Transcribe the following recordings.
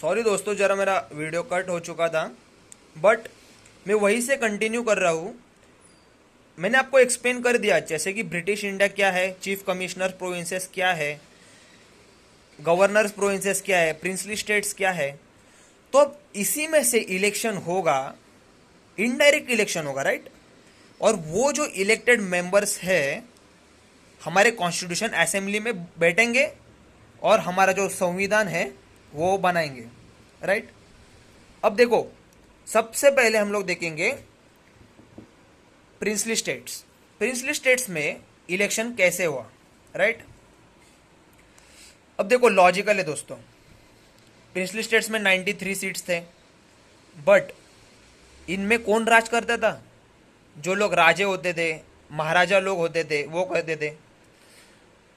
Sorry दोस्तों, ज़रा मेरा वीडियो कट हो चुका था, बट मैं वहीं से कंटिन्यू कर रहा हूँ। मैंने आपको एक्सप्लेन कर दिया जैसे कि ब्रिटिश इंडिया क्या है, चीफ कमिश्नर प्रोविंसेस क्या है, गवर्नर्स प्रोविंसेस क्या है, प्रिंसली स्टेट्स क्या है। तो अब इसी में से इलेक्शन होगा, इनडायरेक्ट इलेक्शन होगा, राइट। और वो जो इलेक्टेड मेंबर्स है हमारे कॉन्स्टिट्यूशन असेंबली में बैठेंगे और हमारा जो संविधान है वो बनाएंगे, राइट। अब देखो, सबसे पहले हम लोग देखेंगे प्रिंसली स्टेट्स। प्रिंसली स्टेट्स में इलेक्शन कैसे हुआ, राइट। अब देखो, लॉजिकल है दोस्तों, प्रिंसली स्टेट्स में 93 सीट्स थे, बट इनमें कौन राज करता था? जो लोग राजे होते थे, महाराजा लोग होते थे, वो करते थे।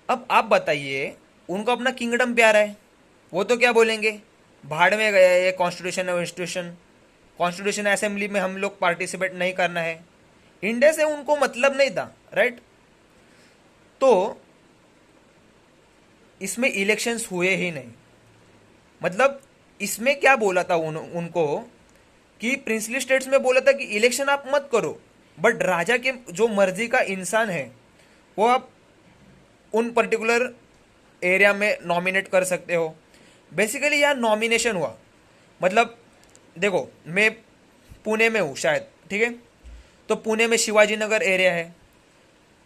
अब आप बताइए, उनको अपना किंगडम प्यारा है, वो तो क्या बोलेंगे, भाड़ में गया ये कॉन्स्टिट्यूशन और इंस्टीट्यूशन, कॉन्स्टिट्यूशन असेंबली में हम लोग पार्टिसिपेट नहीं करना है। इंडिया से उनको मतलब नहीं था, राइट। तो इसमें इलेक्शंस हुए ही नहीं। मतलब इसमें क्या बोला था उनको कि प्रिंसली स्टेट्स में बोला था कि इलेक्शन आप मत करो, बट राजा के जो मर्जी का इंसान है वो आप उन पर्टिकुलर एरिया में नॉमिनेट कर सकते हो। बेसिकली यहाँ नॉमिनेशन हुआ। मतलब देखो, मैं पुणे में हूँ शायद, ठीक है, तो पुणे में शिवाजी नगर एरिया है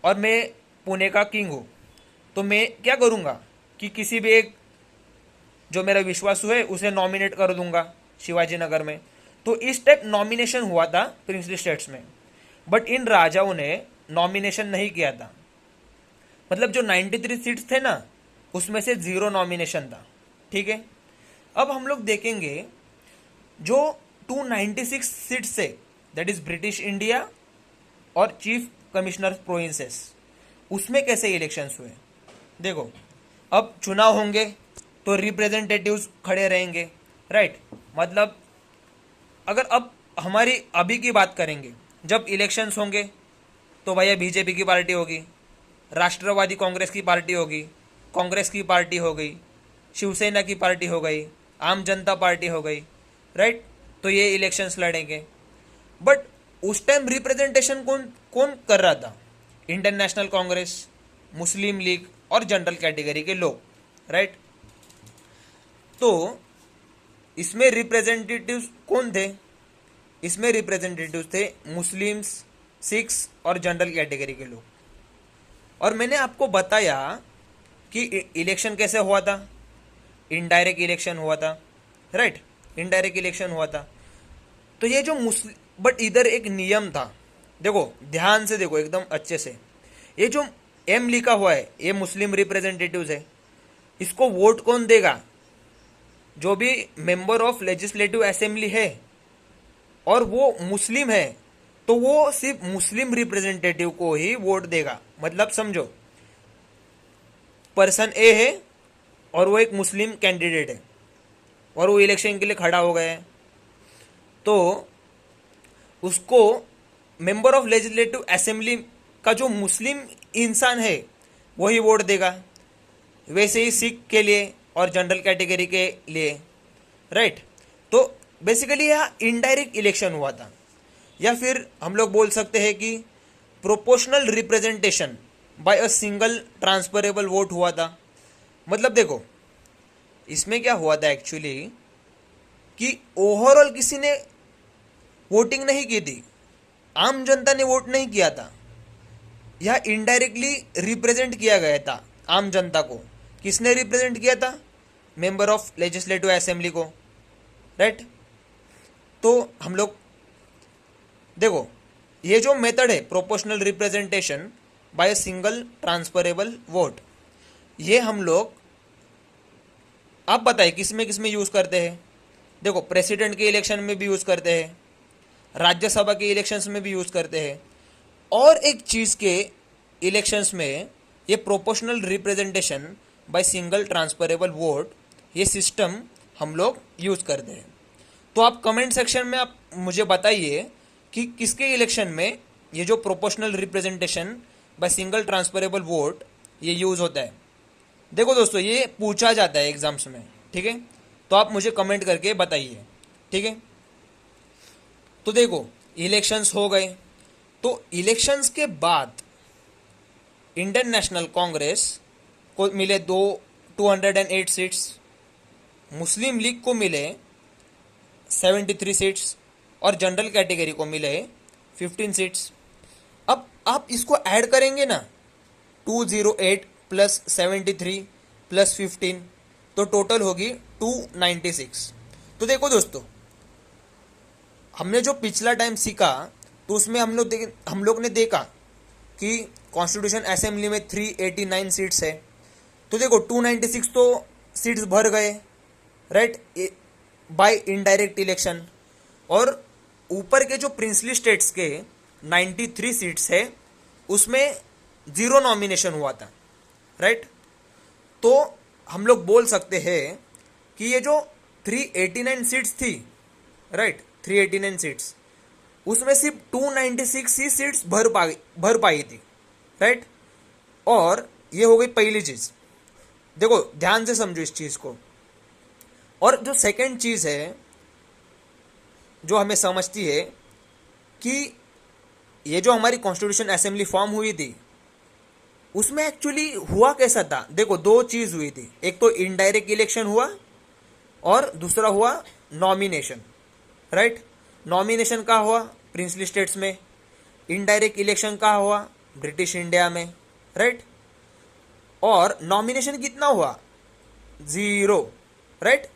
और मैं पुणे का किंग हूँ। तो मैं क्या करूँगा कि किसी भी एक जो मेरा विश्वासु है उसे नॉमिनेट कर दूंगा शिवाजी नगर में। तो इस टाइप नॉमिनेशन हुआ था प्रिंसली स्टेट्स में, बट इन राजाओं ने नॉमिनेशन नहीं किया था। मतलब जो 93 सीट्स थे ना, उसमें से 0 नॉमिनेशन था, ठीक है। अब हम लोग देखेंगे जो 296 सीट्स से, दैट इज ब्रिटिश इंडिया और चीफ कमिश्नर प्रोविंसेस, उसमें कैसे इलेक्शंस हुए। देखो, अब चुनाव होंगे तो रिप्रेजेंटेटिव्स खड़े रहेंगे, राइट। मतलब अगर अब हमारी अभी की बात करेंगे, जब इलेक्शंस होंगे तो भैया बीजेपी की पार्टी होगी, राष्ट्रवादी कांग्रेस की पार्टी होगी, कांग्रेस की पार्टी हो गई, शिवसेना की पार्टी हो गई, आम जनता पार्टी हो गई, राइट। तो ये इलेक्शंस लड़ेंगे। बट उस टाइम रिप्रेजेंटेशन कौन कौन कर रहा था? इंडियन नेशनल कांग्रेस, मुस्लिम लीग और जनरल कैटेगरी के लोग, राइट। तो इसमें रिप्रेजेंटेटिव्स कौन थे? इसमें रिप्रेजेंटेटिव्स थे मुस्लिम्स, सिख्स और जनरल कैटेगरी के लोग। और मैंने आपको बताया कि इलेक्शन कैसे हुआ था, इनडायरेक्ट इलेक्शन हुआ था, राइट। इनडायरेक्ट इलेक्शन हुआ था। तो ये जो मुस्लिम, बट इधर एक नियम था, देखो ध्यान से देखो एकदम अच्छे से। ये जो एम लिखा हुआ है ये मुस्लिम रिप्रेजेंटेटिव्स है। इसको वोट कौन देगा? जो भी मेंबर ऑफ लेजिस्लेटिव असेंबली है और वो मुस्लिम है, तो वो सिर्फ मुस्लिम रिप्रेजेंटेटिव को ही वोट देगा। मतलब समझो, पर्सन ए है और वो एक मुस्लिम कैंडिडेट है और वो इलेक्शन के लिए खड़ा हो गया है, तो उसको मेंबर ऑफ लेजिस्लेटिव असेंबली का जो मुस्लिम इंसान है वही वोट देगा। वैसे ही सिख के लिए और जनरल कैटेगरी के लिए, राइट। तो बेसिकली यह इनडायरेक्ट इलेक्शन हुआ था, या फिर हम लोग बोल सकते हैं कि proportional representation bye a single transferable vote हुआ था। मतलब देखो, इसमें क्या हुआ था एक्चुअली कि ओवरऑल किसी ने वोटिंग नहीं की थी, आम जनता ने वोट नहीं किया था। यह इनडायरेक्टली रिप्रेजेंट किया गया था आम जनता को। किसने रिप्रेजेंट किया था? मेंबर ऑफ लेजिस्लेटिव असेंबली को, राइट। तो हम लोग देखो, ये जो मेथड है proportional representation by single transferable vote, ये हम लोग, आप बताइए किस में यूज़ करते हैं? देखो, प्रेसिडेंट के इलेक्शन में भी यूज़ करते हैं, राज्यसभा के इलेक्शंस में भी यूज़ करते हैं, और एक चीज़ के इलेक्शंस में ये proportional representation by single transferable vote, ये सिस्टम हम लोग यूज़ करते हैं। तो आप कमेंट सेक्शन में आप मुझे बताइए कि किसके इलेक्शन में ये जो proportional representation by single transferable vote ये यूज़ होता है। देखो दोस्तों, ये पूछा जाता है एग्जाम्स में, ठीक है। तो आप मुझे कमेंट करके बताइए, ठीक है। तो देखो, इलेक्शंस हो गए, तो इलेक्शंस के बाद इंडियन नेशनल कांग्रेस को मिले 208 सीट्स, मुस्लिम लीग को मिले 73 सीट्स और जनरल कैटेगरी को मिले 15 सीट्स। अब आप इसको ऐड करेंगे ना, 208 प्लस 73 प्लस 15, तो टोटल होगी 296। तो देखो दोस्तों, हमने जो पिछला टाइम सीखा, तो उसमें हम लोग ने देखा कि कॉन्स्टिट्यूशन असेंबली में 389 सीट्स है। तो देखो 296 तो सीट्स भर गए, राइट, बाय इनडायरेक्ट इलेक्शन। और ऊपर के जो प्रिंसली स्टेट्स के 93 सीट्स है, उसमें 0 नॉमिनेशन हुआ था, राइट। तो हम लोग बोल सकते हैं कि ये जो 389 सीट्स थी, राइट, 389 सीट्स, उसमें सिर्फ 296 ही सीट्स भर पाई थी, राइट। और ये हो गई पहली चीज। देखो ध्यान से समझो इस चीज को। और जो सेकंड चीज है जो हमें समझती है कि ये जो हमारी कॉन्स्टिट्यूशन असेंबली फॉर्म हुई थी, उसमें एक्चुअली हुआ कैसा था। देखो दो चीज हुई थी, एक तो इनडायरेक्ट इलेक्शन हुआ और दूसरा हुआ नॉमिनेशन, राइट। नॉमिनेशन कहाँ हुआ? प्रिंसली स्टेट्स में। इनडायरेक्ट इलेक्शन कहाँ हुआ? ब्रिटिश इंडिया में, राइट। और नॉमिनेशन कितना हुआ? 0, राइट,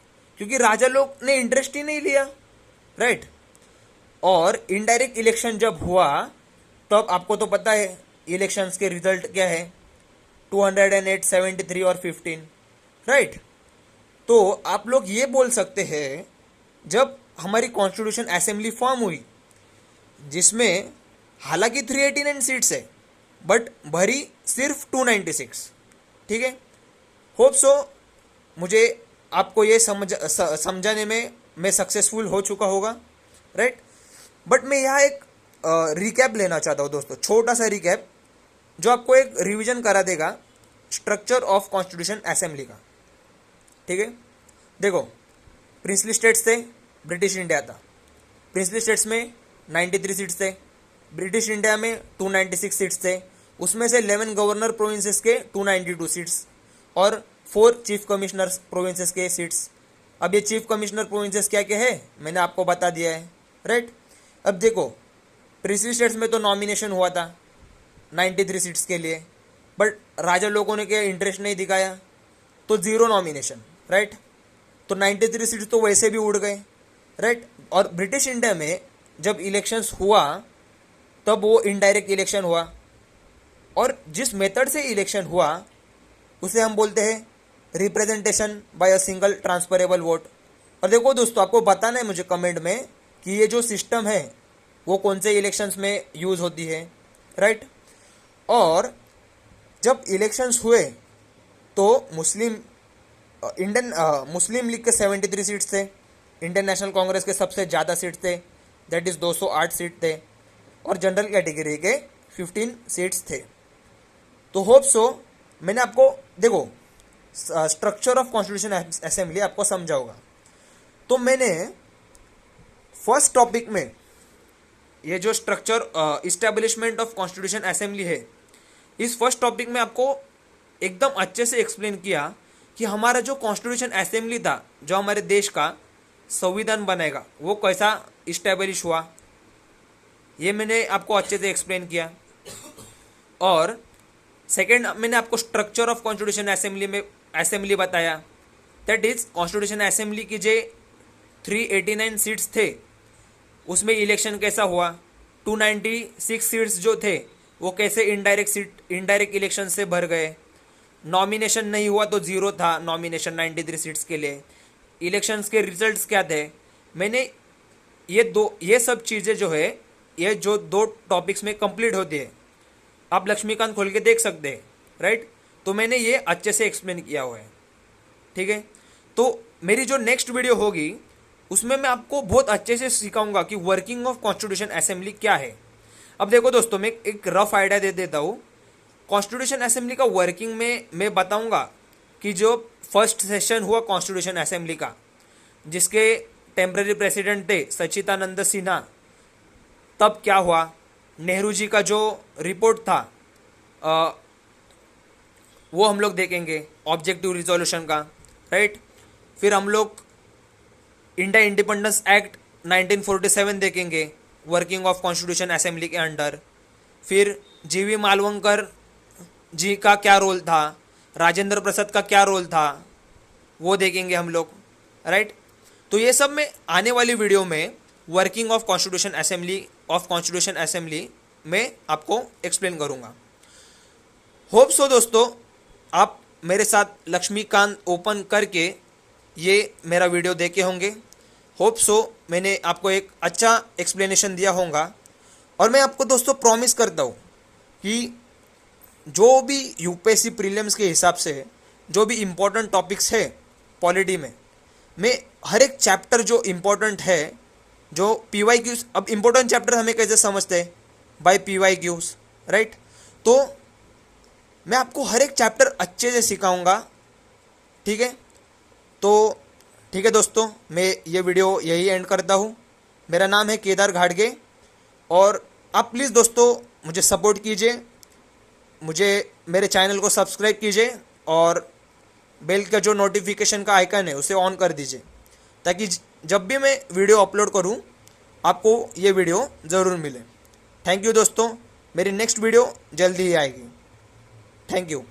क्योंकि राजा लोग ने इंटरेस्ट ही नहीं लिया, राइट। और इनडायरेक्ट इलेक्शन जब हुआ, तब आपको तो पता है इलेक्शंस के रिजल्ट क्या है, 208, 73 और 15, राइट। तो आप लोग ये बोल सकते हैं, जब हमारी कॉन्स्टिट्यूशन असेंबली फॉर्म हुई, जिसमें हालांकि 389 सीट्स है, बट भरी सिर्फ 296, ठीक है। होप सो मुझे आपको ये समझाने में मैं सक्सेसफुल हो चुका होगा, राइट। बट मैं यहाँ एक रिकैप लेना चाहता हूँ दोस्तों, छोटा सा रिकैप, जो आपको एक रिवीजन करा देगा स्ट्रक्चर ऑफ कॉन्स्टिट्यूशन असेंबली का, ठीक है। देखो, प्रिंसली स्टेट्स थे, ब्रिटिश इंडिया था। प्रिंसली स्टेट्स में 93 सीट्स थे, ब्रिटिश इंडिया में 296 सीट्स थे। उसमें से 11 गवर्नर प्रोविंसेस के 292 सीट्स और 4 चीफ कमिश्नर प्रोविंसेस के सीट्स। अब ये चीफ कमिश्नर प्रोविंसेस क्या क्या है मैंने आपको बता दिया है, राइट। अब देखो, प्रिंसली स्टेट्स में तो नॉमिनेशन हुआ था 93 सीट्स के लिए, बट राजा लोगों ने क्या इंटरेस्ट नहीं दिखाया, तो 0 नॉमिनेशन, राइट। तो 93 सीट्स तो वैसे भी उड़ गए, राइट। और ब्रिटिश इंडिया में जब इलेक्शंस हुआ, तब वो इनडायरेक्ट इलेक्शन हुआ, और जिस मेथड से इलेक्शन हुआ उसे हम बोलते हैं representation bye a single transferable vote. और देखो दोस्तों, आपको बताना है मुझे कमेंट में कि ये जो सिस्टम है वो कौन से इलेक्शंस में यूज़ होती है, राइट। और जब इलेक्शंस हुए तो मुस्लिम लीग के 73 सीट्स थे, इंडियन नेशनल कांग्रेस के सबसे ज़्यादा सीट थे, दैट इज़ 208 सीट थे, और जनरल कैटेगरी के 15 सीट्स थे। तो होप सो मैंने आपको, देखो, स्ट्रक्चर ऑफ कॉन्स्टिट्यूशन असेंबली आपको समझा होगा। तो मैंने फर्स्ट टॉपिक में ये जो structure establishment of constitution assembly है, इस फर्स्ट टॉपिक में आपको एकदम अच्छे से एक्सप्लेन किया कि हमारा जो कॉन्स्टिट्यूशन असेंबली था, जो हमारे देश का संविधान बनेगा, वो कैसा इस्टेब्लिश हुआ, ये मैंने आपको अच्छे से एक्सप्लेन किया। और सेकेंड, मैंने आपको स्ट्रक्चर ऑफ कॉन्स्टिट्यूशन असेंबली बताया, दैट इज कॉन्स्टिट्यूशन असेंबली की जो 389 सीट्स थे, उसमें इलेक्शन कैसा हुआ, 296 सीट्स जो थे वो कैसे इनडायरेक्ट इलेक्शन से भर गए, नॉमिनेशन नहीं हुआ तो 0 था नॉमिनेशन 93 सीट्स के लिए, इलेक्शंस के रिजल्ट्स क्या थे। मैंने ये सब चीज़ें जो है, ये जो 2 टॉपिक्स में कंप्लीट होती है, आप लक्ष्मीकांत खोल के देख सकते हैं, राइट। तो मैंने ये अच्छे से एक्सप्लेन किया हुआ है, ठीक है। तो मेरी जो नेक्स्ट वीडियो होगी उसमें मैं आपको बहुत अच्छे से सिखाऊंगा कि वर्किंग ऑफ कॉन्स्टिट्यूशन असेंबली क्या है। अब देखो दोस्तों, मैं एक रफ आइडिया दे देता हूँ। कॉन्स्टिट्यूशन असेंबली का वर्किंग में मैं बताऊंगा कि जो फर्स्ट सेशन हुआ कॉन्स्टिट्यूशन असेंबली का, जिसके टेम्पररी प्रेसिडेंट थे सच्चिदानंद सिन्हा, तब क्या हुआ, नेहरू जी का जो रिपोर्ट था वो हम लोग देखेंगे, ऑब्जेक्टिव रिजोल्यूशन का, राइट। फिर हम लोग इंडिया इंडिपेंडेंस एक्ट 1947 देखेंगे, वर्किंग ऑफ कॉन्स्टिट्यूशन असेंबली के अंडर। फिर जीवी मालवंकर जी का क्या रोल था, राजेंद्र प्रसाद का क्या रोल था, वो देखेंगे हम लोग, राइट। तो ये सब मैं आने वाली वीडियो में वर्किंग ऑफ कॉन्स्टिट्यूशन असेंबली में आपको एक्सप्लेन करूँगा। होप सो दोस्तों आप मेरे साथ लक्ष्मीकांत ओपन करके ये मेरा वीडियो देखे होंगे। होप सो मैंने आपको एक अच्छा एक्सप्लेनेशन दिया होगा। और मैं आपको दोस्तों प्रॉमिस करता हूँ कि जो भी यूपीएससी प्रीलिम्स के हिसाब से जो भी इम्पोर्टेंट टॉपिक्स है पॉलिटी में, मैं हर एक चैप्टर जो इम्पोर्टेंट है, जो PYQs, अब इम्पोर्टेंट चैप्टर हमें कैसे समझते हैं, बाय PYQs, राइट। तो मैं आपको हर एक चैप्टर अच्छे से सिखाऊंगा, ठीक है। तो ठीक है दोस्तों, मैं ये वीडियो यही एंड करता हूँ। मेरा नाम है केदार घाटगे और आप प्लीज़ दोस्तों मुझे सपोर्ट कीजिए, मुझे मेरे चैनल को सब्सक्राइब कीजिए और बेल का जो नोटिफिकेशन का आइकन है उसे ऑन कर दीजिए, ताकि जब भी मैं वीडियो अपलोड करूं आपको ये वीडियो ज़रूर मिले। थैंक यू दोस्तों, मेरी नेक्स्ट वीडियो जल्दी ही आएगी। Thank you.